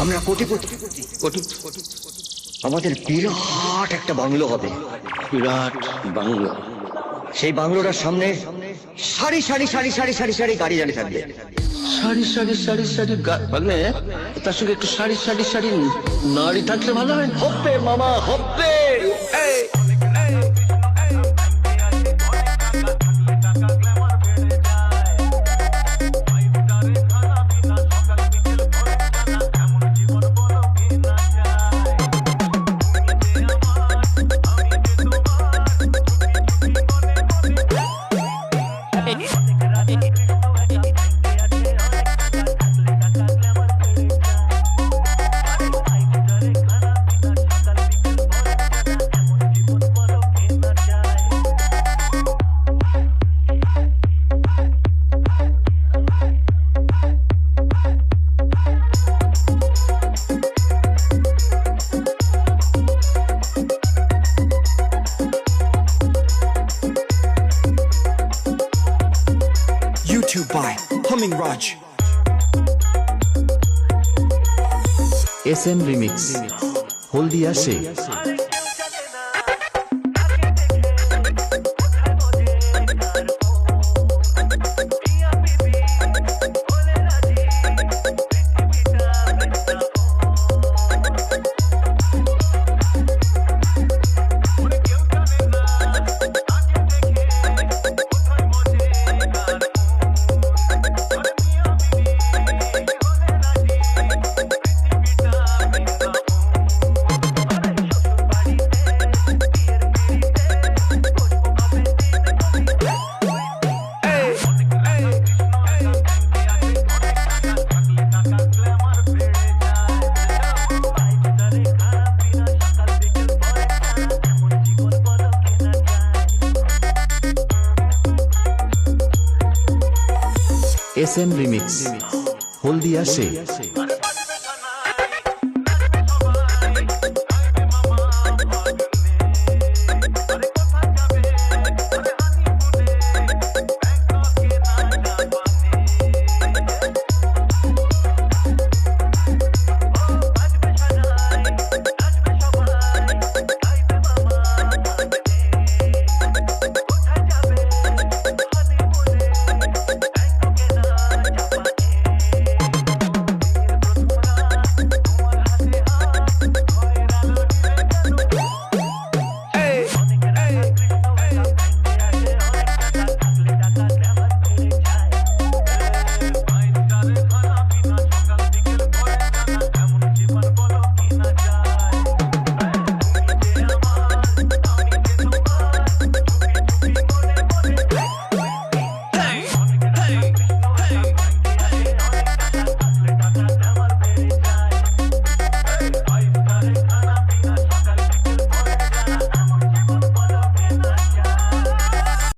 আমরা কোটিপতি। আমাদের বিরাট একটা বাংলো হবে, বিরাট বাংলো। সেই বাংলোটার সামনে সারি সারি সারি সারি সারি সারি গাড়ি দাঁড়িয়ে থাকবে। সারি সারি সারি সারি মানে তার সঙ্গে একটু সারি সারি সারি নারী থাকলে ভালো হয়। হবে মামা, হবে। YouTube by Humming Raj. SM Remix Haldia say. SM Remix Haldia say.